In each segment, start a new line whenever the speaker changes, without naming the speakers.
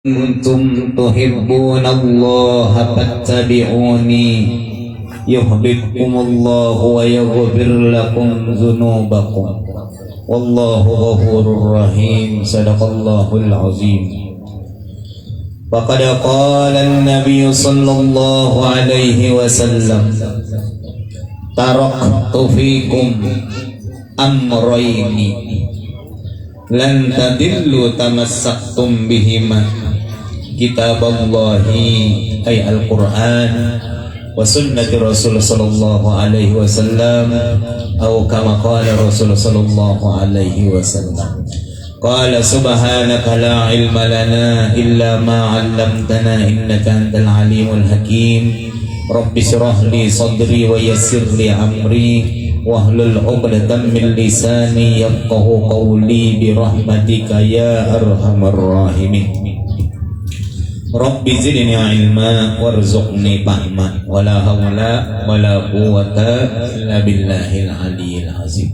kuntum tuhibbunallaha fattabi'uni yuhibbukumullahu wa yaghfir lakum dzunubakum wallahu ghafurur rahim. Sadaqallahul azim. Faqad qala an-nabiy sallallahu alaihi wasallam, taraktu fikum amrayni lan tadillu tamassaktum bihima, kitaballahi ay al-Quran wa sunnati Rasul sallallahu alaihi wasallam atau kama qala Rasul sallallahu alaihi wasallam. Qala subhanaka la ilma lana illa ma 'allamtana innaka antal alimul hakim. Rabbi shrah li sadri wa yassir li amri wahlul 'uqdatam min lisani yafqahu qawli bi rahmatika ya arhamar rahimin. Rabbi zidni ilma warzuqni fahma wala hawla wala quwwata illa billahil aliyyil azim.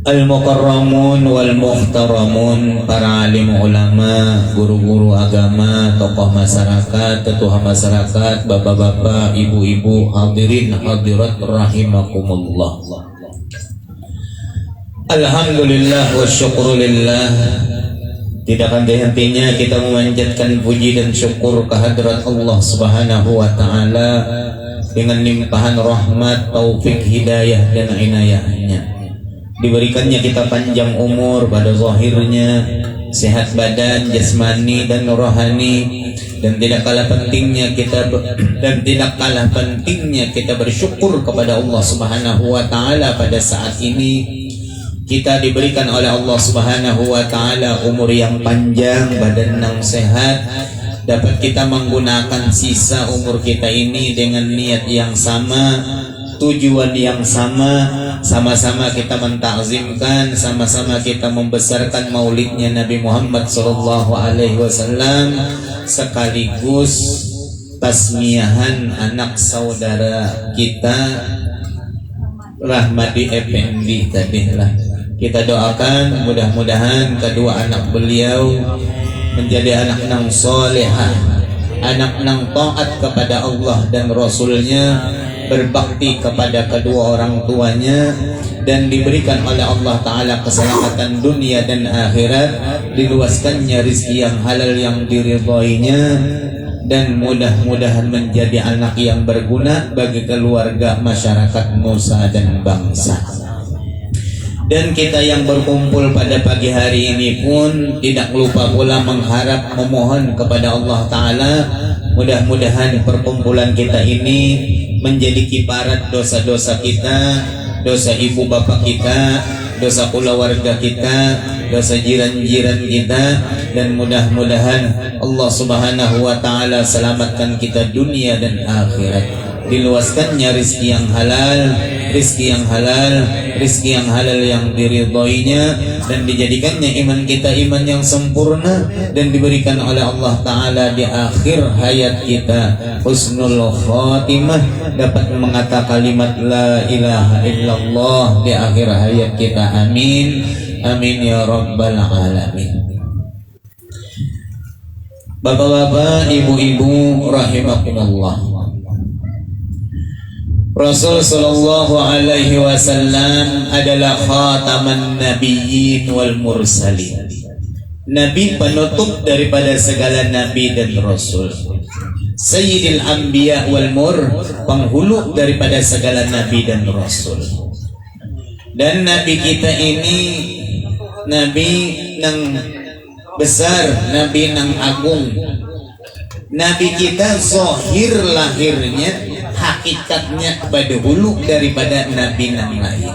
Al-mukarramun wal muhtaramun, para alim ulama, guru-guru agama, tokoh masyarakat, tetua masyarakat, bapak-bapak, ibu-ibu, hadirin hadirat rahimakumullah. Alhamdulillah wa syukrulillah. Tidak akan hentinya kita memanjatkan puji dan syukur kehadirat Allah Subhanahu wa taala dengan limpahan rahmat, taufik, hidayah dan inayahnya. Diberikannya kita panjang umur pada zahirnya, sehat badan, jasmani dan rohani, dan tidak kalah pentingnya kita bersyukur kepada Allah Subhanahu wa taala pada saat ini. Kita diberikan oleh Allah Subhanahu wa taala umur yang panjang, badan yang sehat, dapat kita menggunakan sisa umur kita ini dengan niat yang sama, tujuan yang sama, sama-sama kita mentakzimkan, sama-sama kita membesarkan maulidnya Nabi Muhammad sallallahu alaihi wasallam, sekaligus tasmiyahan anak saudara kita Rahmadi Effendi tadilah. Kita doakan mudah-mudahan kedua anak beliau menjadi anak yang solehah, anak yang taat kepada Allah dan Rasulnya, berbakti kepada kedua orang tuanya, dan diberikan oleh Allah Ta'ala keselamatan dunia dan akhirat, diluaskannya rizki yang halal yang diridhoinya, dan mudah-mudahan menjadi anak yang berguna bagi keluarga, masyarakat, nusa dan bangsa. Dan kita yang berkumpul pada pagi hari ini pun tidak lupa pula mengharap, memohon kepada Allah Ta'ala, mudah-mudahan perkumpulan kita ini menjadi kiparat dosa-dosa kita, dosa ibu bapak kita, dosa keluarga kita, dosa jiran-jiran kita, dan mudah-mudahan Allah Subhanahu wa taala selamatkan kita dunia dan akhirat. Diluaskannya rizki yang halal, rizki yang halal, rizki yang halal yang diridhoinya, dan dijadikannya iman kita iman yang sempurna, dan diberikan oleh Allah Ta'ala di akhir hayat kita husnul khatimah, dapat mengatakan kalimat la ilaha illallah di akhir hayat kita. Amin, amin ya rabbal alamin. Bapak-bapak, ibu-ibu rahimakumullah, Rasul sallallahu alaihi wasallam adalah khataman nabiyyin wal mursalin, nabi penutup daripada segala nabi dan rasul, sayyidil anbiya wal mur, penghulu daripada segala nabi dan rasul. Dan nabi kita ini nabi nang besar, nabi nang agung. Nabi kita zahir lahirnya, hakikatnya pada hulu daripada nabi yang lain.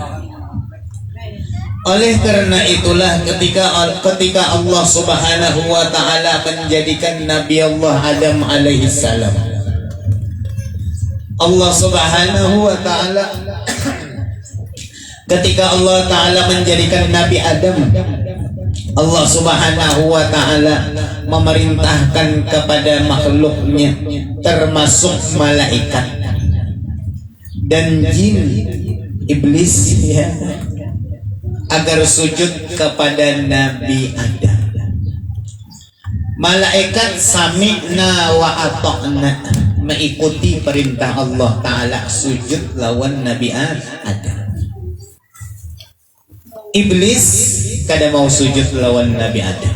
Oleh karena itulah ketika Allah Subhanahu wa taala menjadikan Nabi Allah Adam alaihi salam, Allah Subhanahu wa taala ketika Allah taala menjadikan Nabi Adam, Allah Subhanahu wa taala memerintahkan kepada makhluknya termasuk malaikat dan jin, iblis, ya, agar sujud kepada Nabi Adam. Malaikat sami'na wa ata'na, mengikuti perintah Allah Ta'ala, sujud lawan Nabi Adam. Iblis kada mau sujud lawan Nabi Adam.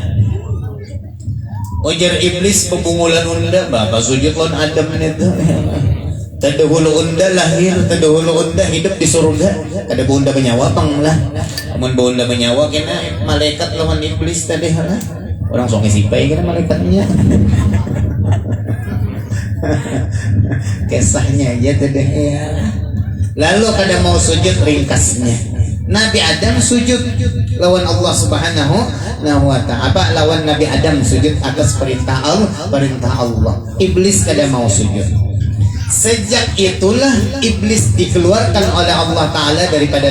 Ujar iblis pembungulan unda, bapak sujud lawan Adam itu. Tadahulu unda lahir, tadahulu unda hidup di surga, kada bunda menyawa pang lah. Amun bunda menyawa kena malaikat lawan iblis tadi lah. Orang songe sipai kena malaikatnya. Kisahnya aja tadi ya. Lalu kada mau sujud, ringkasnya Nabi Adam sujud lawan Allah Subhanahu wa ta'ala, lawan Nabi Adam sujud atas perintah Allah. Iblis kada mau sujud. Sejak itulah iblis dikeluarkan oleh Allah Ta'ala daripada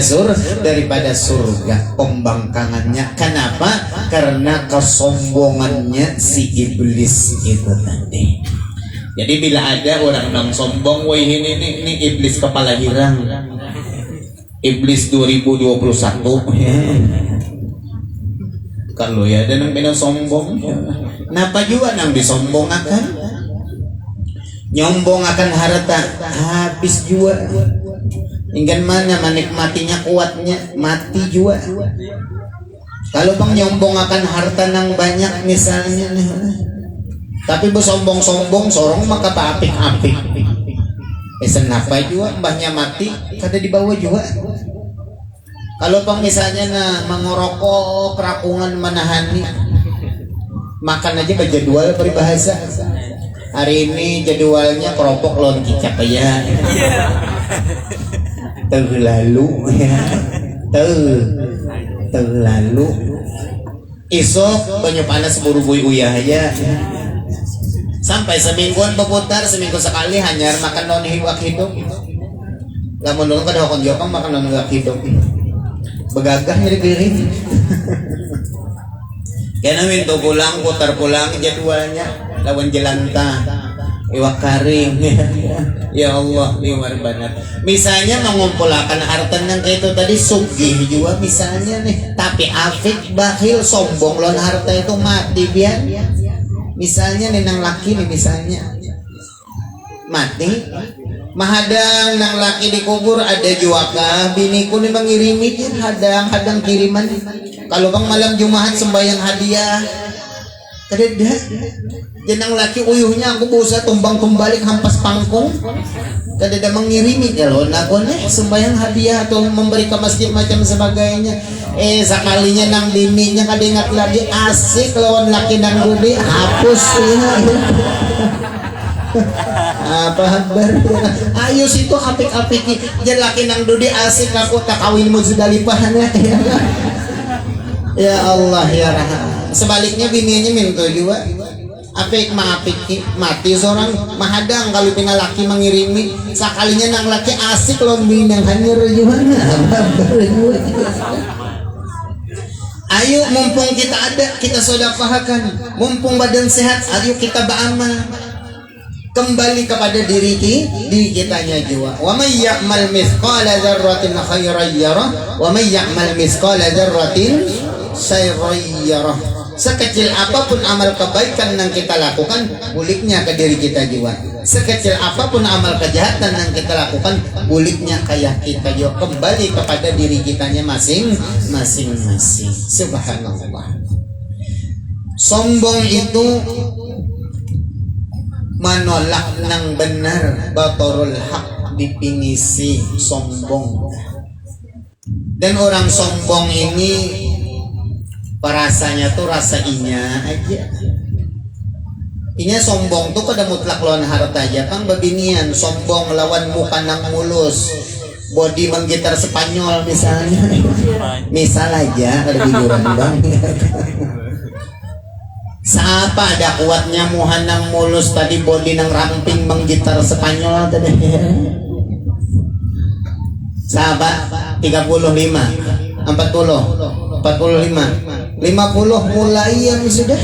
surga, pembangkangannya. Kenapa? Karena kesombongannya si iblis itu tadi. Jadi bila ada orang yang sombong, wah ini iblis kepala hirang, iblis 2021 kalau ya ada yang bilang sombong, kenapa juga nang disombongakan? Nyombong akan harta, habis jua. Ingin mana menikmatinya kuatnya, mati jua. Kalau bang nyombong akan harta nang banyak misalnya, tapi bersombong-sombong sorong maka apik-apik. Kenapa jua mbahnya mati, kada dibawa jua. Kalau bang misalnya mengorokok kerakungan menahani, makan aja berjadwal peribahasa. Hari ini jadwalnya keropok lawan kicap ya. Terlalu isok banyak panas buru bui uyah ya. Sampai semingguan berputar, seminggu sekali hanya makan non hiwak hidup. Lamun dulu kada kon jokang makan non hiwak hidup. Begagah nyeri piring. Kena minta pulang, putar pulang jadwalnya. Lawan jelanta, iwak karing. Ya Allah, liwar banget. Misalnya mengumpulkan harta yang kayak itu tadi, sugih juga misalnya nih, tapi afik, bakhil, sombong lawan harta itu mati biar. Misalnya nih nang laki nih misalnya mati, mahadang nang laki dikubur ada juaka, biniku nih mengirimi hadang kiriman. Kalau bang malam Jumat sembahyang hadiah, kadeda jenang laki uyuhnya aku busa tumbang tumbalik hampas pangkung, kadeda mengirimi kalau nakon sembahyang hadiah atau memberi ke masjid macam sebagainya. Sekalinya nang bininya kadingat lagi asik lawan laki nang gede hapus ya. Apa kabar? Ayo situ apik-apik jan laki nang dudi asik aku tak kawin mo sudah lipahan ya. Ya Allah ya Rahman. Sebaliknya bininya minta juga apik maapik mati seorang mahadang kalau pina laki mengirimi sekalinya nang laki asik lawan bini nang hanyur juga. Ayo mumpung kita ada, kita sedekahkan. Mumpung badan sehat, ayo kita beramal. Kembali kepada diri kitanya juga. Wa may ya'mal mithqala dzarratin khairan yarah wa may ya'mal mithqala dzarratin syarran yarah. Sekecil apapun amal kebaikan yang kita lakukan, buliknya ke diri kita juga. Sekecil apapun amal kejahatan yang kita lakukan, buliknya kayak kita juga. Kembali kepada diri kitanya masing-masing. Subhanallah. Sombong itu menolak nang benar, batorul hak, definisi sombong. Dan orang sombong ini perasanya tuh rasa inya aja. Inya sombong tuh kada mutlak lawan harta aja kang babinian. Sombong lawan muka nang mulus, body menggitar Spanyol misalnya. Misal aja kada biduran bang. Siapa ada kuatnya muhan nang mulus tadi body nang ramping menggitar Spanyol tadi. Sahabat 35 40 45 50 mulai yang sudah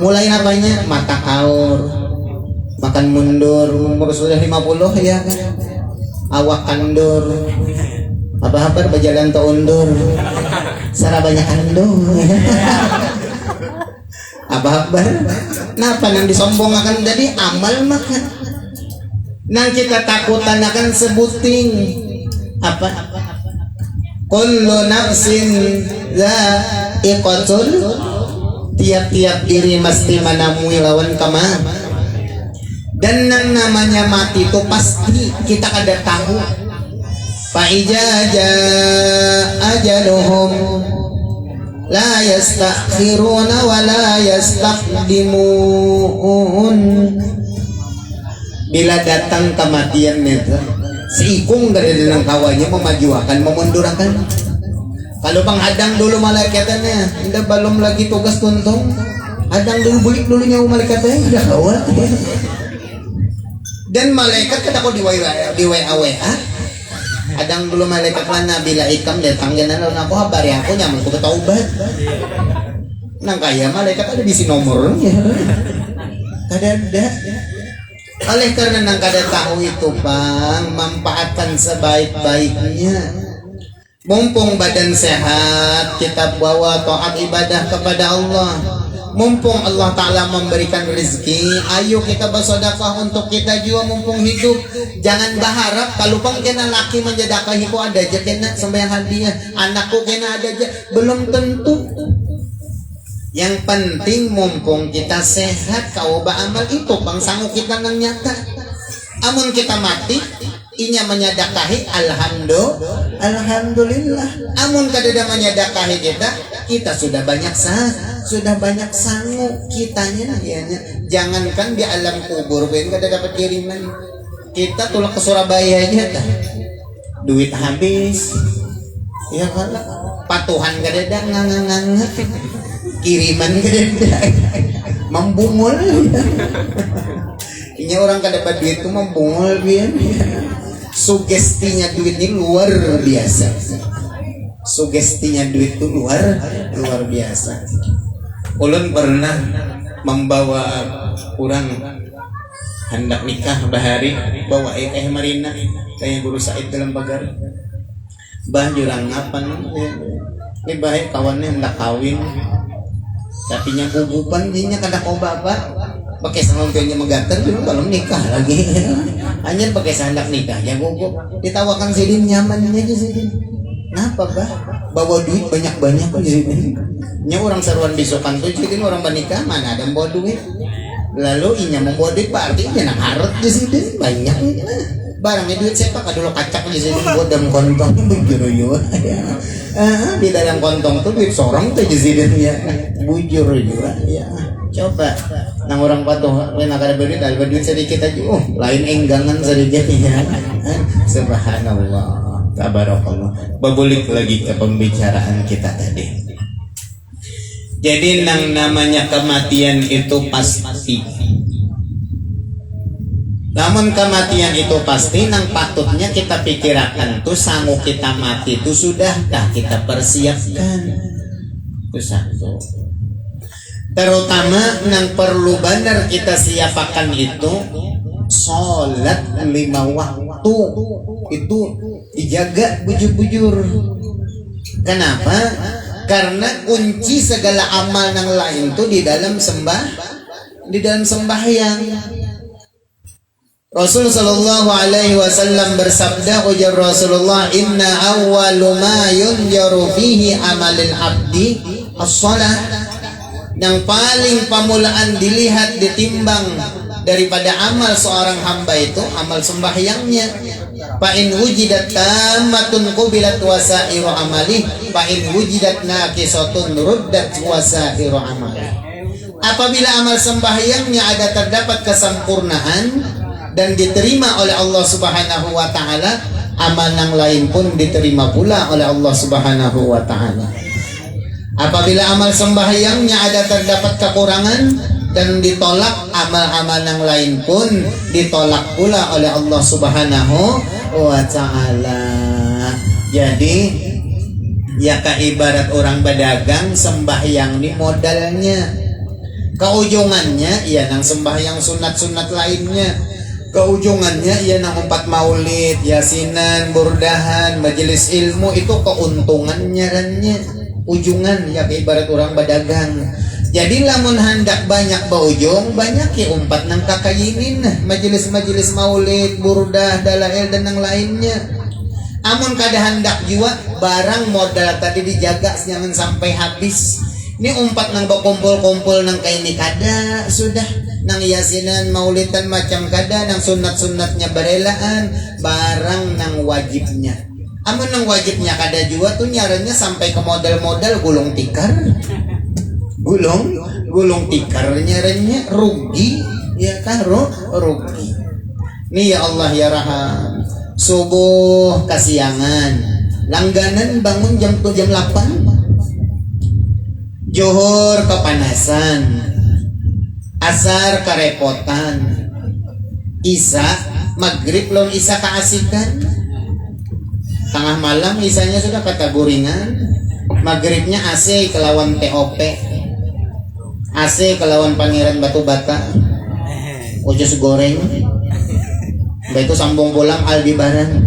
mulai apanya mata kaur makan mundur umur sudah 50 ya kan awak kandur apa berjalan to undur sara banyak kandur Abah-abah. Napa nang disombongakan tadi amal makan. Nang kita takutan akan sebuting apa? Kullu nafsin za'iqatul, tiap-tiap diri mesti menamui lawan kama. Dan yang namanya mati itu pasti kita kada tahu. Fa iza ajaluhum la yastakhiruna wa la yastaqdimun. Bila datang kematian itu, seikung dari dalam kawanya memajuakan, memundurakan. Kalau bang hadang dulu malaikatnya, tidak belum lagi tugas tuntung. Hadang dulu bulik dulunya malaikatnya, udah kawat. Dan malaikat kata ko di WA. Hadang dulu malaikat mana bila ikam datang jalan lalu aku habari aku nyaman aku ketaubat. Nang kaya malaikat ada di si nomornya. Kada ada. Oleh karena nang kada tahu itu bang, manfaatkan sebaik-baiknya. Mumpung badan sehat, kita bawa taat ibadah kepada Allah. Mumpung Allah Ta'ala memberikan rezeki, ayo kita bersedekah untuk kita juga mumpung hidup. Jangan berharap kalau pang kena laki menjadakahi ko ada aja kena sembahyang hadiah, anakku kena ada aja, belum tentu. Yang penting mumpung kita sehat, kau beramal itu bang sanggup kita nang nyata. Amun kita mati, inya menyadakahi, alhamdulillah. Amun kadada menyadakahi kita sudah banyak sanggup kitanya nanya. Jangankan di alam kubur, ben kada dapat kiriman. Kita tulak ke Surabaya aja dah. Duit habis. Ya kalau patuhan kadada ngang kiriman kadada membungul. Ini orang kada dapat duit itu membungul biar. Sugestinya duit ini luar biasa. Sugestinya duit itu luar biasa. Ulun pernah membawa orang hendak nikah bahari, bawa kayak Marina, kayak Guru Said dalam pagar. Bah jurang ngapan, ini baik kawannya hendak kawin, tapi nya gugupan dinya kada kau bapak, pakai sampai megater dulu belum nikah lagi. Hanya pakai sandak nikah, ya gugup, ditawakan sidin nyamannya aja sidin. Kenapa bah? Bawa duit banyak-banyak di sini. Nya orang seruan besokan tuh jadi orang menikah mana ada bawa duit. Lalu inya membawa duit berarti inya nak harut di sini banyak. Barangnya duit siapa kadulu kacak di sini buat dalam kontong bujur yo. Di dalam kontong tuh duit sorong tuh di sini ya. Bujur juga ya. Coba nang orang patuh nak ada duit sedikit aja. Oh, lain enggangan sedikit ya. Subhanallah. Tabarakallah. Berbalik lagi ke pembicaraan kita tadi. Jadi nang namanya kematian itu pasti. Namun kematian itu pasti, nang patutnya kita pikirkan tuh sanggup kita mati itu sudahkah kita persiapkan. Itu satu. Terutama nang perlu benar kita siapkan itu sholat 5 waktu itu dijaga bujur-bujur. Kenapa? Karena kunci segala amal yang lain itu di dalam sembahyang. Rasul sallallahu alaihi wasallam bersabda, ujar Rasulullah, inna awwalu ma yunjaru fihi amalil abdi as-salat. Yang paling pamulaan dilihat ditimbang daripada amal seorang hamba itu amal sembahyangnya. Fa in wujidat tammatun qubilat wasairu amali, fa in wujidat naqisatun ruddat wasairu amali. Apabila amal sembahyangnya ada terdapat kesempurnaan dan diterima oleh Allah Subhanahu wa taala, amal yang lain pun diterima pula oleh Allah Subhanahu wa taala. Apabila amal sembahyangnya ada terdapat kekurangan dan ditolak, amal-amal yang lain pun ditolak pula oleh Allah Subhanahu wa ta'ala. Jadi ya ibarat orang berdagang, sembahyang ini modalnya. Keujungannya ya nang sembahyang sunat-sunat lainnya. Keujungannya ya nang 4 maulid, yasinan, burdahan, majelis ilmu, itu keuntungannya rannya. Ujungan ya ibarat orang berdagang. Jadi lamun hendak banyak baujung, banyak ya umpat nang kakayinin, majelis-majelis maulid, burdah, dalail dan yang lainnya. Amun kada hendak jua, barang modal tadi dijaga jangan sampai habis. Ini umpat nang berkumpul-kumpul nang kayak ini kada sudah, nang yasinan maulidan macam kada, nang sunat-sunatnya berelaan, barang nang wajibnya. Amun nang wajibnya kada jua tuh nyarannya sampai ke modal-modal gulung tikar. Gulung tikar nyarannya rugi, ya kan rugi. Nih ya Allah ya Rahman, subuh kasiangan, langganan bangun jam 8, Zuhur kepanasan, asar kerepotan, isya maghrib lon isya keasikan, tengah malam isanya sudah kata goringan, maghribnya AC kelawan TOP, AC kelawan Pangeran Batu Bata, ucus goreng, itu sambung bolang Aldebaran.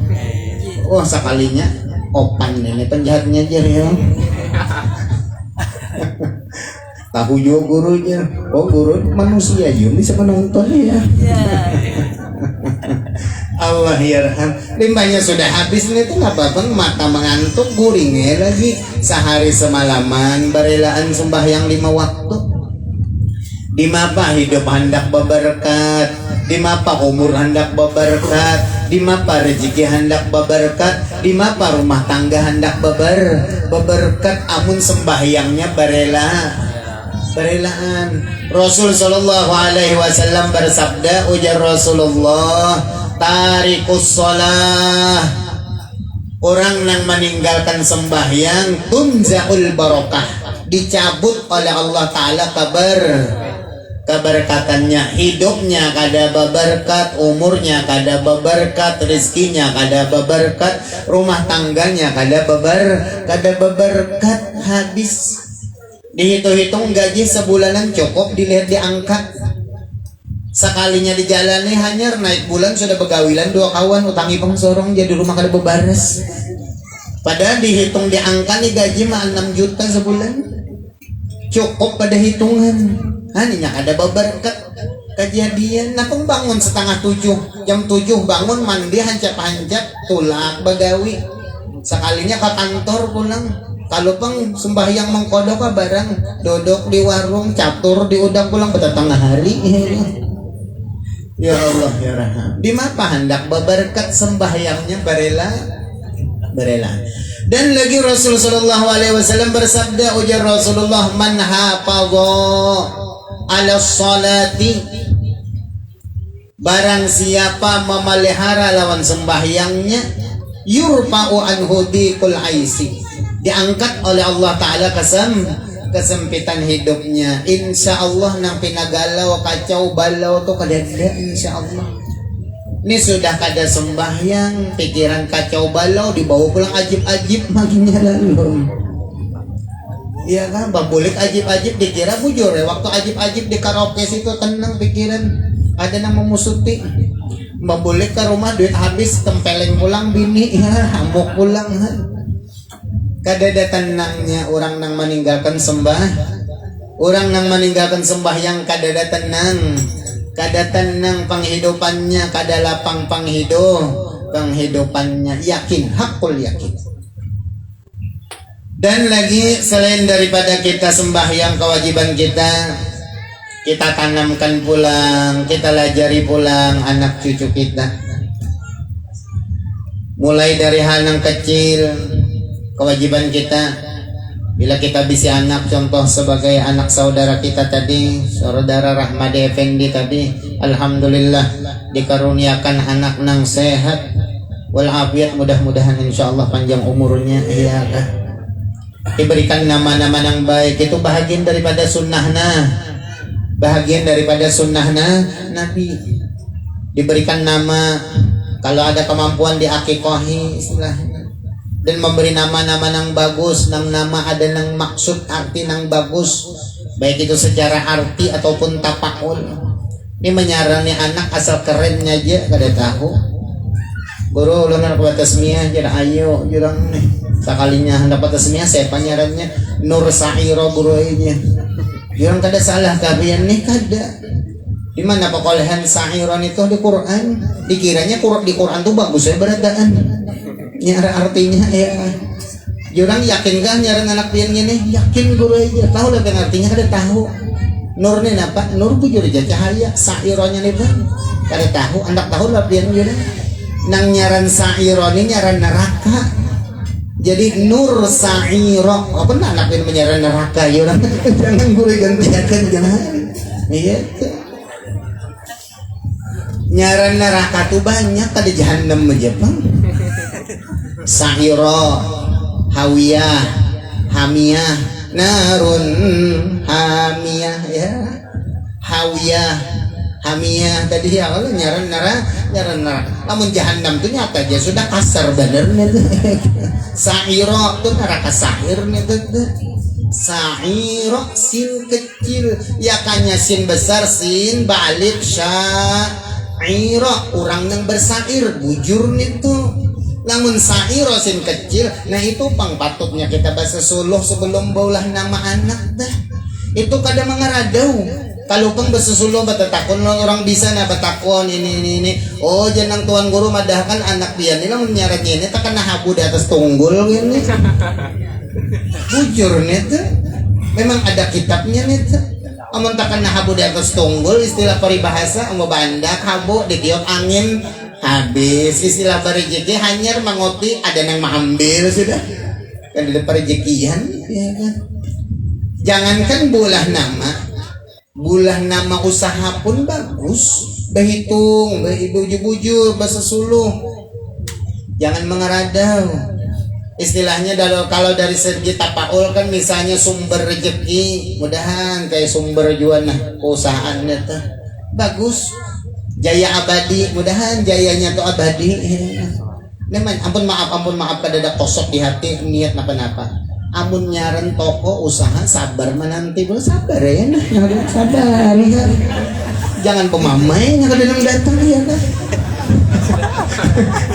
Wah sekalinya opan ini penjahatnya aja ya. Tahu juga gurunya, oh guru manusia juga bisa menonton ya. Allah yarham, limbahnya sudah habis nih tuh nggak apa-apa, mata mengantuk guringnya lagi sehari semalaman berelaan sembahyang 5 waktu. Di mapa hidup hendak berberkat, di mapa umur hendak berberkat, di mapa rezeki hendak berberkat, di mapa rumah tangga hendak berberkat, amun sembahyangnya berelaan. Rasul sallallahu alaihi wasallam bersabda, ujar Rasulullah, tarikus shalah, orang yang meninggalkan sembahyang tunzaul barokah, dicabut oleh Allah Ta'ala keberkatannya, hidupnya kada berberkat, umurnya kada berberkat, rezekinya kada berberkat, rumah tangganya kada berberkat, habis. Dihitung-hitung gaji sebulanan cukup, dilihat di angka, sekalinya dijalani hanya naik bulan sudah begawilan 2 kawan, utangi pengsorong jadi rumah kada bebares. Padahal dihitung di angka nih gaji mah 6 juta sebulan, cukup pada hitungan. Hanya ada berberkat kejadian. Nah bangun setengah 7, jam 7 bangun mandi hancap-hancap tulak bagawi, sekalinya ke kantor pulang. Kalau pang sembahyang mengkodok barang duduk di warung catur di udang pulang pada tengah hari. Ya Allah ya Rahman, di mapa hendak berberkat sembahyangnya berela. Dan lagi Rasul sallallahu alaihi wasallam bersabda, ujar Rasulullah, man hafadha ala salati, barang siapa memelihara lawan sembahyangnya, yurfa'u anhu diqul aisi, diangkat oleh Allah Ta'ala kesempitan hidupnya. Insya Allah nang pinagalau kacau balau tuh kada insya Allah. Ini sudah kada sembahyang, pikiran kacau balau, dibawa pulang ajib-ajib maginya lalu. Iya kan, babulik ajib-ajib dikira bujur ya. Waktu ajib-ajib di karaoke situ tenang pikiran, ada yang memusuti. Babulik ke rumah duit habis, tempeleng pulang bini, ya hambuk pulang. Kada ada tenangnya orang nang meninggalkan orang nang meninggalkan sembahyang kada ada tenang penghidupannya, kada lapang penghidupannya, yakin, hakul yakin. Dan lagi selain daripada kita sembahyang, kewajiban kita tanamkan pulang, kita lajari pulang anak cucu kita, mulai dari hal yang kecil. Kewajiban kita, bila kita bisa anak, contoh sebagai anak saudara kita tadi, saudara Rahmadi Effendi tadi, alhamdulillah dikaruniakan anak nang sehat walafiat, mudah-mudahan insyaallah panjang umurnya, iya kah? Diberikan nama-nama yang baik, itu bahagian daripada sunnahna, Nabi. Diberikan nama, kalau ada kemampuan diakikohi istilahnya, dan memberi nama-nama yang bagus, nama ada yang maksud arti yang bagus, baik itu secara arti ataupun tapaul. Ini menyarani anak asal kerennya aja kada tahu. Guru ulun dapat tasmiyah jadi ayo jurang nih. Sekalinya dapat tasmiyah saya panyarannya Nur Sairo guru ini. Yang kada salah kabian nih kada. Di mana pekolehan sa'iron itu di Quran? Dikiranya di Quran tuh bagus ya beradaan. Nyara artinya ya. Jurang yakin kan nyaran anak piannya nih? Yakin guru aja. Tahu lah kan artinya kada tahu. Nur nih apa? Nur bujur aja cahaya. Sa'ironnya nih bang. Kada tahu. Anak tahu lah pian jurang. Nang nyaran sa'iron ini nyaran neraka. Jadi nur sa'iro. Apa nah anak pian menyaran neraka jurang? Jangan guru gantikan jangan. Iya tuh. Nyaran neraka tuh banyak, ada jahanam aja bang. Sa'iro, hawiyah, hamiyah, narun, hamiyah ya, hawiyah, hamiyah. Tadi ya kalau nyaran neraka. Namun jahanam tuh nyata aja sudah kasar bener nih tuh. Sa'iro tuh neraka sa'ir nih tuh. Sa'iro sin kecil, ya kanya sin besar sin balik Sa'iro orang yang bersair bujur itu. Namun sairo sin kecil. Nah itu pang patutnya kita bahasa Suluh sebelum baulah nama anak dah. Itu kadang mengaradau. Kalau pang bahasa Suluh batatakon orang bisa na batakon ini. Oh janang tuan guru madahkan anak dia ini namun nyaratnya ini tak kena habu di atas tunggul ini. Bujur nih tuh. Memang ada kitabnya nih tuh. Amun takkan habu di atas tunggul istilah peribahasa mau bandak habu ditiup angin habis istilah berejeki hanyar mangoti ada yang mengambil sudah kan ada perejekian ya kan. Jangankan bulah nama usaha pun bagus berhitung bujur bahasa Suluh jangan mengeradau. Istilahnya kalau dari segi tapaul kan misalnya sumber rezeki mudahan kayak sumber jual nah usahaannya tuh bagus jaya abadi mudahan jayanya tuh abadi neman ampun maaf kada ada kosok di hati niat napa amun nyaran toko usaha sabar menanti bro sabar ya nah sabar ya jangan pemamai kada nang datang ya kan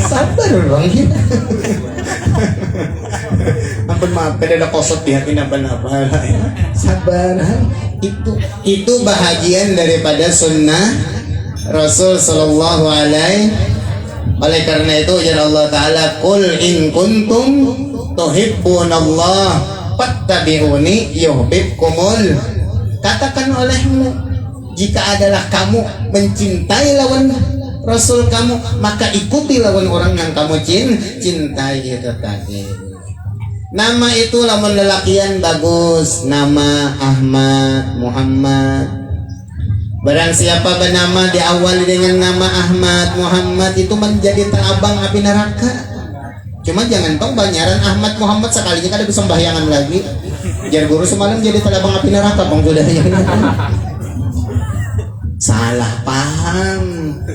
sabar bang ya. Ampun maaf kada ada kosot di hati napa-napa sabar itu bahagian daripada sunnah Rasul sallallahu alaihi. Oleh karena itu ujar Allah taala qul in kuntum tuhibbunallah fattabi'uni yuhibbukumul. Katakan olehmu jika adalah kamu mencintai lawan Rasul kamu maka ikuti lawan orang yang kamu cintai itu tadi. Nama itu lamun lelakian bagus, nama Ahmad, Muhammad. Barang siapa bernama diawali dengan nama Ahmad, Muhammad itu menjadi terabang api neraka. Cuma jangan tong banyaran Ahmad Muhammad sekalinya kada bisa sembayangan lagi. Jar guru semalam jadi terabang api neraka bang sudah ya. Salah paham.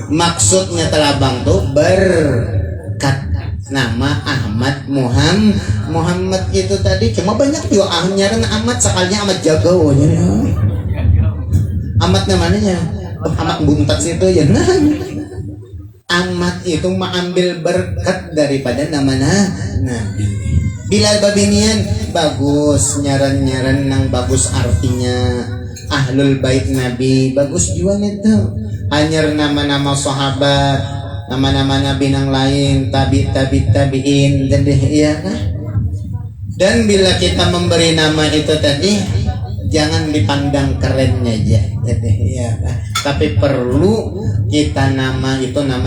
Maksudnya terabang tuh berkat nama Ahmad Muhammad itu tadi cuma banyak juga nyaran Ahmad sekalinya Ahmad Jagaw ya. Ahmad namanya Ahmad Buntat itu ya nah. Ahmad itu mengambil berkat daripada nama Nabi. Bilal babinian bagus nyaran nang bagus artinya ahlul bait Nabi bagus juga itu. Hanyar nama-nama sahabat, nama-nama nabi yang lain, tabi'in dan ya kan? Dan bila kita memberi nama itu tadi jangan dipandang kerennya aja ya kan? Tapi perlu kita nama itu nama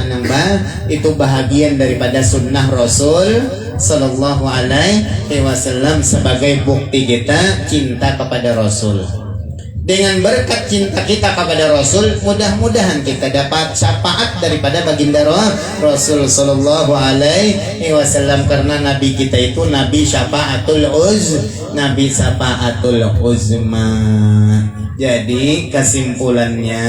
itu bahagian daripada sunnah Rasul sallallahu alaihi wasallam sebagai bukti kita cinta kepada Rasul. Dengan berkat cinta kita kepada Rasul, mudah-mudahan kita dapat syafaat daripada baginda Rasul sallallahu alaihi wasallam karena nabi kita itu nabi syafaatul uzma. Jadi kesimpulannya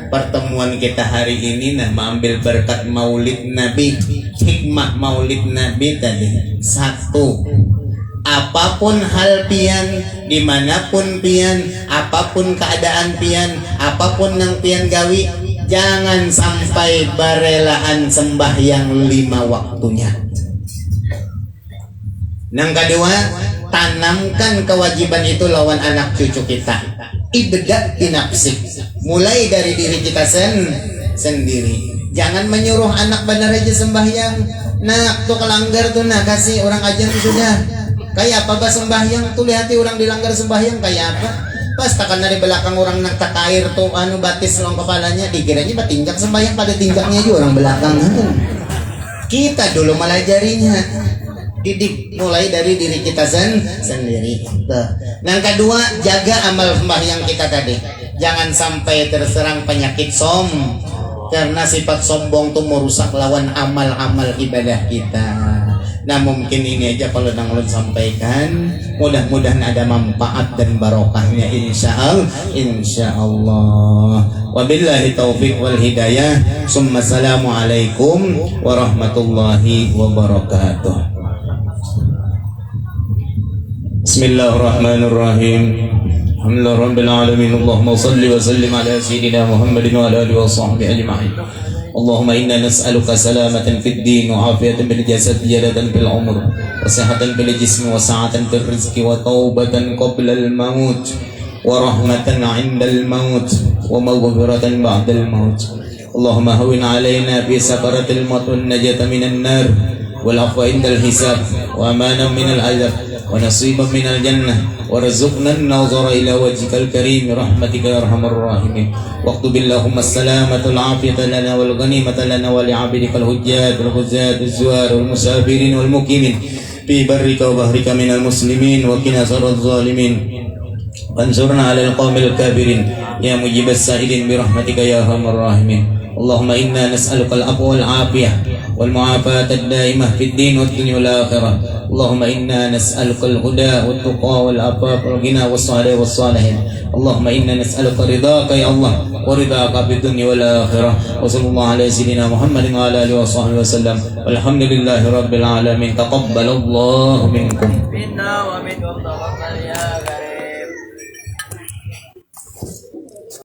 pertemuan kita hari ini mengambil berkat maulid Nabi, hikmah maulid Nabi tadi. Satu, apapun hal pian, dimanapun pian, apapun keadaan pian, apapun yang pian gawi, jangan sampai barelaan sembahyang 5 waktunya. Yang kedua, tanamkan kewajiban itu lawan anak cucu kita. ibda binafsik, mulai dari diri kita sendiri. Jangan menyuruh anak benar aja sembahyang. Nak tuh kelanggar tuh, nak kasih orang aja sudah. Kayak apa bah sembahyang tuh, lihati orang dilanggar sembahyang kayak apa. Pas takkan dari belakang orang nak tak air tuh batis long kepalanya, dikiranya batinjak sembahyang, pada tinjaknya juga orang belakang. Kita dulu melajarinya, didik mulai dari diri kita sendiri. Yang kedua, jaga amal sembahyang kita tadi. Jangan sampai terserang penyakit karena sifat sombong tuh merusak lawan amal-amal ibadah kita. Nah mungkin ini aja kalau ulun sampaikan, mudah-mudahan ada manfaat dan barokahnya insya Allah. Wabillahi taufiq wal hidayah. Assalamualaikum warahmatullahi wabarakatuh. Bismillahirrahmanirrahim. Alhamdulillah rabbil alamin. Allahumma salli wa sallim ala sayyidina Muhammadin wa ala alihi wa sahbihi ajma'in. Allahumma inna nas'aluka salamatan fid din wa afiyatan bil jasad, jadatan bil umr, wa sihhatan bil jismi, wa sa'atan fil rizqi, wa taubatan qabla al maut, wa rahmatan 'inda al maut, wa maghfiratan ba'da al maut. Allahumma hawwin 'alaina fi sakaratil maut wan najata minan nar, wal 'afwa 'inda al hisab, wa amanan min al 'adab, wa nasiban min al jannah, warzuqna an-nazara ila wajhikal karim rahmatika ya arhamar rahimin. Waqtu billahumma as-salamata wal afiyata lana wal ghanimata lana wa li'abidikal hujjat wal huzat az-zuwar wal musafirin wal muqimin fi barrika wa bahrika minal muslimin wa qina sharradh zalimin. Ansurna 'alal qaumil kafirin ya mujibas sa'ilin bi rahmatika ya arhamar rahimin. Allahumma inna nas'aluka al-'afwa wal 'afiyah wal mu'afata ad-daimah fid din wad dunya wal akhirah. Allahumma inna nas'aluka al-huda wat tuqa wal afaf wal ghina was sa'ada was salihin. Allahumma inna nas'aluka ridhaka ya Allah wa ridhaka fid dunya wal akhirah. Wa sallallahu ala sayyidina Muhammadin wa ala alihi wa sahbihi wasallam. Walhamdulillahi rabbil alamin. Taqabbalallahu minkum. Minna wa minkum.